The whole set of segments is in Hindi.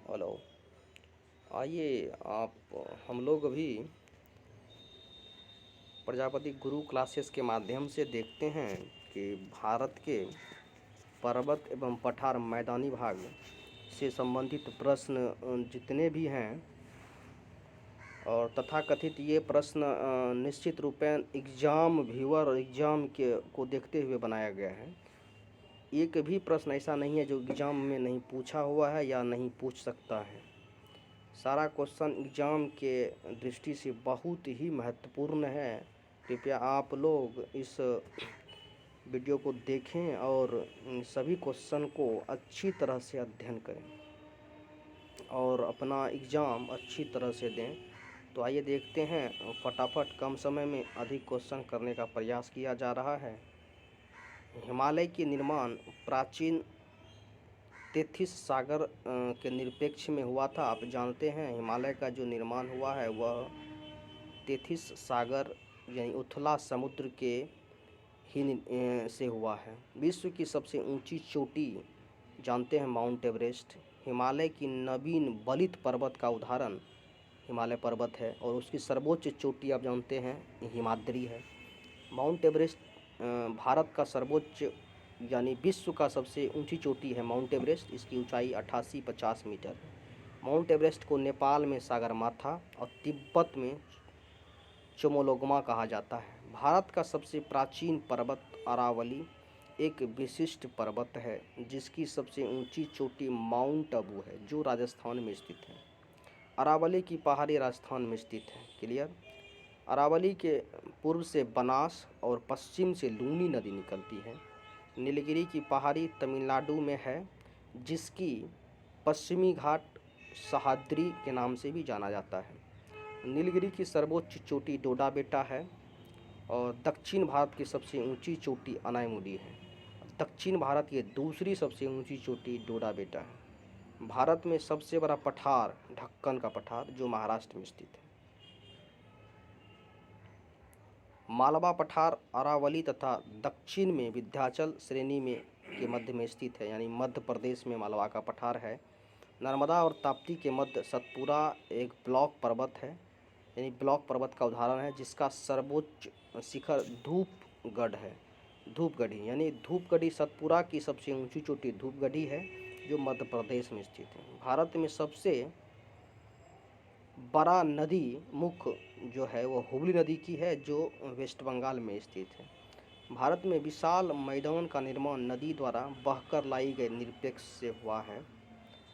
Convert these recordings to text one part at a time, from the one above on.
हेलो। आइए आप हम लोग अभी प्रजापति गुरु क्लासेस के माध्यम से देखते हैं कि भारत के पर्वत एवं पठार मैदानी भाग से संबंधित प्रश्न जितने भी हैं और तथाकथित ये प्रश्न निश्चित रूपेण एग्ज़ाम व्यूअर और एग्ज़ाम के को देखते हुए बनाया गया है। एक भी प्रश्न ऐसा नहीं है जो एग्ज़ाम में नहीं पूछा हुआ है या नहीं पूछ सकता है। सारा क्वेश्चन एग्ज़ाम के दृष्टि से बहुत ही महत्वपूर्ण है। कृपया आप लोग इस वीडियो को देखें और सभी क्वेश्चन को अच्छी तरह से अध्ययन करें और अपना एग्ज़ाम अच्छी तरह से दें। तो आइए देखते हैं, फटाफट कम समय में अधिक क्वेश्चन करने का प्रयास किया जा रहा है। हिमालय के निर्माण प्राचीन तेथिस सागर के निरपेक्ष में हुआ था। आप जानते हैं हिमालय का जो निर्माण हुआ है वह तेथिस सागर यानी उथला समुद्र के से हुआ है। विश्व की सबसे ऊंची चोटी जानते हैं माउंट एवरेस्ट। हिमालय की नवीन बलित पर्वत का उदाहरण हिमालय पर्वत है और उसकी सर्वोच्च चोटी आप जानते हैं हिमाद्री है। माउंट एवरेस्ट भारत का सर्वोच्च यानी विश्व का सबसे ऊंची चोटी है माउंट एवरेस्ट। इसकी ऊंचाई 8850 मीटर है। माउंट एवरेस्ट को नेपाल में सागरमाथा और तिब्बत में चोमोलोगमा कहा जाता है। भारत का सबसे प्राचीन पर्वत अरावली एक विशिष्ट पर्वत है जिसकी सबसे ऊंची चोटी माउंट अबू है जो राजस्थान में स्थित है। अरावली की पहाड़ी राजस्थान में स्थित है। क्लियर। अरावली के पूर्व से बनास और पश्चिम से लूनी नदी निकलती है। नीलगिरी की पहाड़ी तमिलनाडु में है जिसकी पश्चिमी घाट सह्याद्री के नाम से भी जाना जाता है। नीलगिरी की सर्वोच्च चोटी डोडा बेटा है और दक्षिण भारत की सबसे ऊंची चोटी अनायमुडी है। दक्षिण भारत की दूसरी सबसे ऊंची चोटी डोडा बेटा है। भारत में सबसे बड़ा पठार ढक्कन का पठार जो महाराष्ट्र में स्थित है। मालवा पठार अरावली तथा दक्षिण में विंध्याचल श्रेणी में के मध्य में स्थित है, यानी मध्य प्रदेश में मालवा का पठार है। नर्मदा और ताप्ती के मध्य सतपुरा एक ब्लॉक पर्वत है, यानी ब्लॉक पर्वत का उदाहरण है जिसका सर्वोच्च शिखर धूपगढ़ है। धूपगढ़ी यानी धूपगढ़ी सतपुरा की सबसे ऊंची चोटी धूपगढ़ी है जो मध्य प्रदेश में स्थित है। भारत में सबसे बड़ा नदी मुख जो है वो हुगली नदी की है जो वेस्ट बंगाल में स्थित है। भारत में विशाल मैदान का निर्माण नदी द्वारा बहकर लाई गई निरपेक्ष से हुआ है।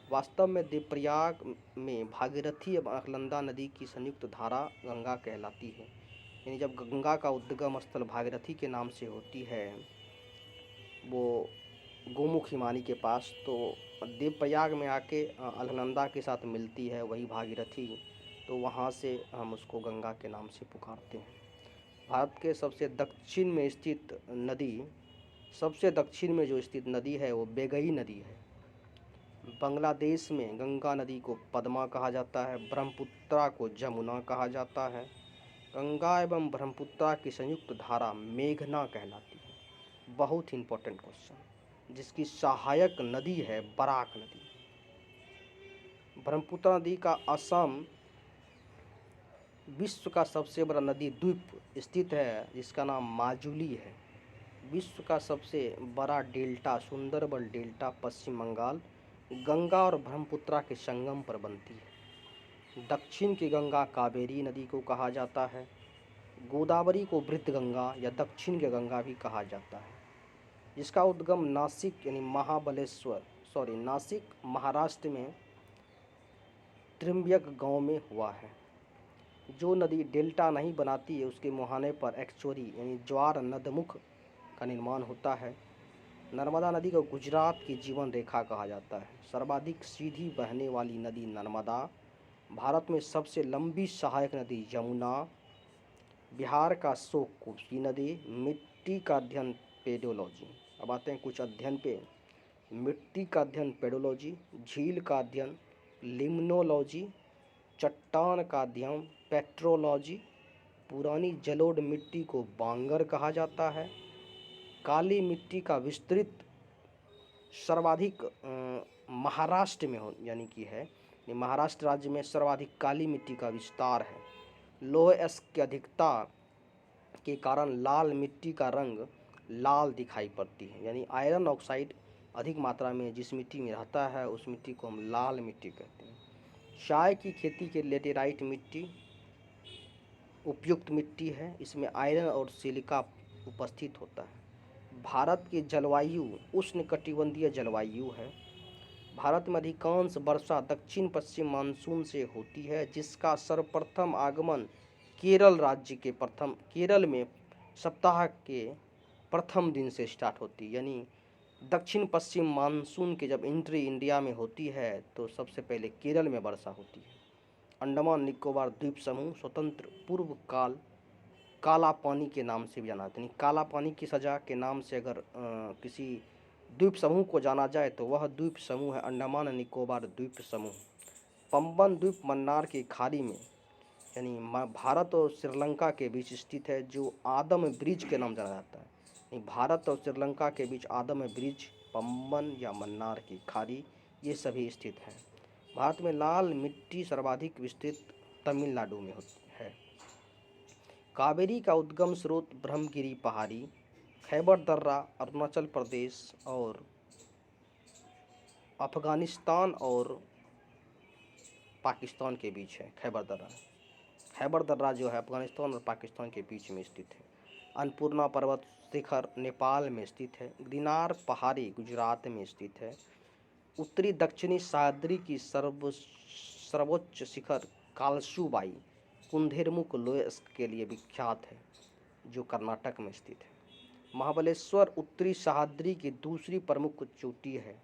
वास्तव में देवप्रयाग में भागीरथी एवं अलकनंदा नदी की संयुक्त धारा गंगा कहलाती है। यानी जब गंगा का उद्गम स्थल भागीरथी के नाम से होती है वो गोमुख हिमानी के पास, तो देवप्रयाग में आके अलकनंदा के साथ मिलती है वही भागीरथी, तो वहाँ से हम उसको गंगा के नाम से पुकारते हैं। भारत के सबसे दक्षिण में स्थित नदी, सबसे दक्षिण में जो स्थित नदी है वो बेगई नदी है। बांग्लादेश में गंगा नदी को पद्मा कहा जाता है, ब्रह्मपुत्रा को जमुना कहा जाता है। गंगा एवं ब्रह्मपुत्रा की संयुक्त धारा मेघना कहलाती है। बहुत ही इंपॉर्टेंट क्वेश्चन। जिसकी सहायक नदी है बराक नदी। ब्रह्मपुत्रा नदी का असम विश्व का सबसे बड़ा नदी द्वीप स्थित है जिसका नाम माजुली है। विश्व का सबसे बड़ा डेल्टा सुंदरबन डेल्टा पश्चिम बंगाल गंगा और ब्रह्मपुत्रा के संगम पर बनती है। दक्षिण की गंगा कावेरी नदी को कहा जाता है। गोदावरी को वृद्ध गंगा या दक्षिण की गंगा भी कहा जाता है, जिसका उद्गम नासिक यानी नासिक महाराष्ट्र में त्रिम्बक गांव में हुआ है। जो नदी डेल्टा नहीं बनाती है उसके मुहाने पर एक्चुरी यानी ज्वार नदमुख का निर्माण होता है। नर्मदा नदी को गुजरात की जीवन रेखा कहा जाता है। सर्वाधिक सीधी बहने वाली नदी नर्मदा। भारत में सबसे लंबी सहायक नदी यमुना। बिहार का शोक कोसी नदी। मिट्टी का अध्ययन पेडोलॉजी। अब आते हैं कुछ अध्ययन पे। मिट्टी का अध्ययन पेडोलॉजी, झील का अध्ययन लिम्नोलॉजी, चट्टान का अध्ययन पेट्रोलॉजी, पुरानी जलोढ़ मिट्टी को बांगर कहा जाता है। काली मिट्टी का विस्तृत सर्वाधिक महाराष्ट्र में यानी कि है महाराष्ट्र राज्य में सर्वाधिक काली मिट्टी का विस्तार है। लौह अयस्क की अधिकता के कारण लाल मिट्टी का रंग लाल दिखाई पड़ती है, यानी आयरन ऑक्साइड अधिक मात्रा में जिस मिट्टी में रहता है उस मिट्टी को हम लाल मिट्टी कहते हैं। चाय की खेती के लेटेराइट मिट्टी उपयुक्त मिट्टी है, इसमें आयरन और सिलिका उपस्थित होता है। भारत की जलवायु उष्णकटिबंधीय जलवायु है। भारत में अधिकांश वर्षा दक्षिण पश्चिम मानसून से होती है, जिसका सर्वप्रथम आगमन केरल में सप्ताह के प्रथम दिन से स्टार्ट होती है, यानी दक्षिण पश्चिम मानसून के जब एंट्री इंडिया में होती है तो सबसे पहले केरल में वर्षा होती है। अंडमान निकोबार द्वीप समूह स्वतंत्र पूर्व काला पानी के नाम से भी जाना जाता है। काला पानी की सजा के नाम से अगर किसी द्वीप समूह को जाना जाए तो वह द्वीप समूह है अंडमान निकोबार द्वीप समूह। पंबन द्वीप मन्नार की खाड़ी में यानी भारत और श्रीलंका के बीच स्थित है, जो आदम ब्रिज के नाम जाना जाता है। भारत और श्रीलंका के बीच आदम ब्रिज, पंबन या मन्नार की खाड़ी, ये सभी स्थित हैं। भारत में लाल मिट्टी सर्वाधिक विस्तृत तमिलनाडु में होती है। कावेरी का उद्गम स्रोत ब्रह्मगिरी पहाड़ी, खैबर दर्रा अरुणाचल प्रदेश और अफगानिस्तान और पाकिस्तान के बीच है। खैबर दर्रा जो है अफगानिस्तान और पाकिस्तान के बीच में स्थित है। अन्नपूर्णा पर्वत शिखर नेपाल में स्थित है। गिरनार पहाड़ी गुजरात में स्थित है। उत्तरी दक्षिणी सह्याद्री की सर्वोच्च शिखर कालसुबाई कुंधेरमुख लोह अयस्क के लिए विख्यात है, जो कर्नाटक में स्थित है। महाबलेश्वर उत्तरी सह्याद्री की दूसरी प्रमुख चोटी है।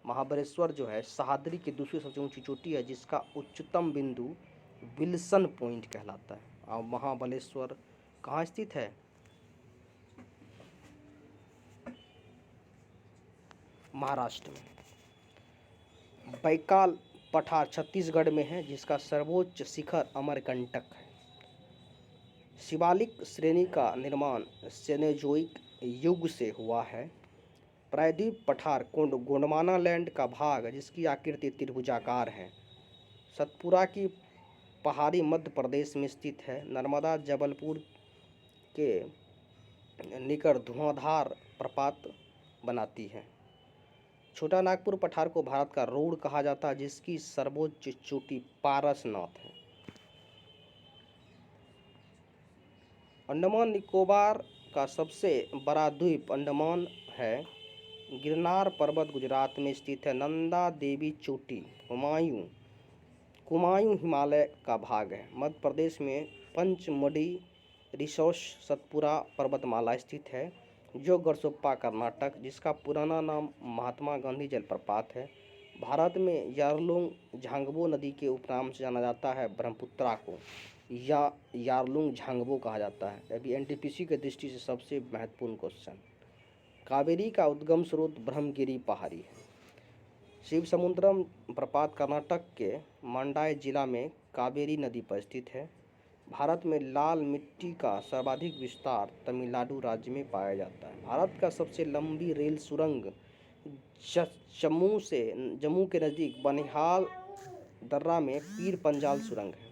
महाबलेश्वर जो है सह्याद्री की दूसरी सबसे ऊंची चोटी है, जिसका उच्चतम बिंदु विल्सन पॉइंट कहलाता है। और महाबलेश्वर कहाँ स्थित है? महाराष्ट्र में। बैकाल पठार छत्तीसगढ़ में है, जिसका सर्वोच्च शिखर अमरकंटक है। शिवालिक श्रेणी का निर्माण सेनेजोइक युग से हुआ है। प्रायद्वीप पठार गोंडवाना लैंड का भाग, जिसकी आकृति त्रिभुजाकार है। सतपुरा की पहाड़ी मध्य प्रदेश में स्थित है। नर्मदा जबलपुर के निकट धुआंधार प्रपात बनाती है। छोटा नागपुर पठार को भारत का रोड कहा जाता है, जिसकी सर्वोच्च चोटी पारसनाथ है। अंडमान निकोबार का सबसे बड़ा द्वीप अंडमान है। गिरनार पर्वत गुजरात में स्थित है। नंदा देवी चोटी कुमायूं हिमालय का भाग है। मध्य प्रदेश में पंचमढ़ी रिसोर्स सतपुरा पर्वतमाला स्थित है, जो गढ़सोप्पा कर्नाटक, जिसका पुराना नाम महात्मा गांधी जलप्रपात है। भारत में यारलुंग झांगबो नदी के उपनाम से जाना जाता है। ब्रह्मपुत्रा को या यारलुंग झांगबो कहा जाता है। अभी एनटीपीसी के दृष्टि से सबसे महत्वपूर्ण क्वेश्चन। कावेरी का उद्गम स्रोत ब्रह्मगिरी पहाड़ी है। शिवसमुद्रम प्रपात कर्नाटक के मंडाय जिला में कावेरी नदी पर स्थित है। भारत में लाल मिट्टी का सर्वाधिक विस्तार तमिलनाडु राज्य में पाया जाता है। भारत का सबसे लंबी रेल सुरंग जम्मू के नज़दीक बनिहाल दर्रा में पीर पंजाल सुरंग है।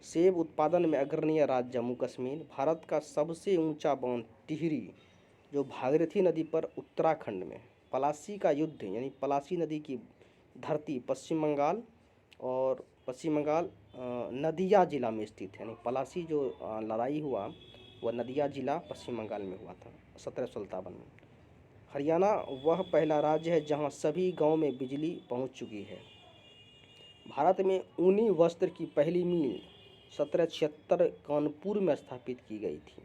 सेब उत्पादन में अग्रणीय राज्य जम्मू कश्मीर। भारत का सबसे ऊंचा बांध टिहरी, जो भागीरथी नदी पर उत्तराखंड में। पलासी का युद्ध यानी पलासी नदी की धरती पश्चिम बंगाल नदिया जिला में स्थित है। यानी पलासी जो लड़ाई हुआ वह नदिया जिला पश्चिम बंगाल में हुआ था 1757 में। हरियाणा वह पहला राज्य है जहां सभी गांव में बिजली पहुंच चुकी है। भारत में ऊनी वस्त्र की पहली मिल 1776 कानपुर में स्थापित की गई थी।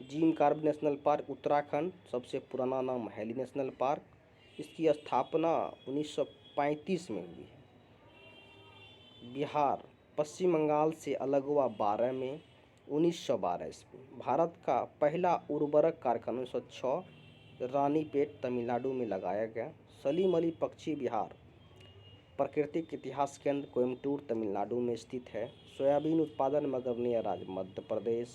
Jim Corbett national park Uttarakhand सबसे पुराना नाम हैली नेशनल पार्क, इसकी स्थापना 1935 में हुई है। बिहार पश्चिम बंगाल से अलग हुआ 12 में 1912 ईस्वी। भारत का पहला उर्वरक कारखाना 1906 रानीपेट तमिलनाडु में लगाया गया। सलीम अली पक्षी विहार प्राकृतिक इतिहास केंद्र कोयम्बटूर तमिलनाडु में स्थित है। सोयाबीन उत्पादन में अग्रणीय राज्य मध्य प्रदेश।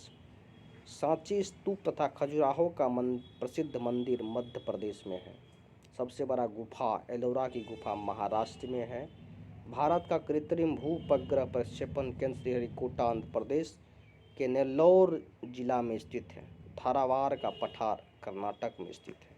सांची स्तूप तथा खजुराहो का प्रसिद्ध मंदिर मध्य प्रदेश में है। सबसे बड़ा गुफा एलोरा की गुफा महाराष्ट्र में है। भारत का कृत्रिम भूपग्रह प्रक्षेपण केंद्र श्रीहरिकोटा आंध्र प्रदेश के नेल्लौर जिला में स्थित है। धारावाड़ का पठार कर्नाटक में स्थित है।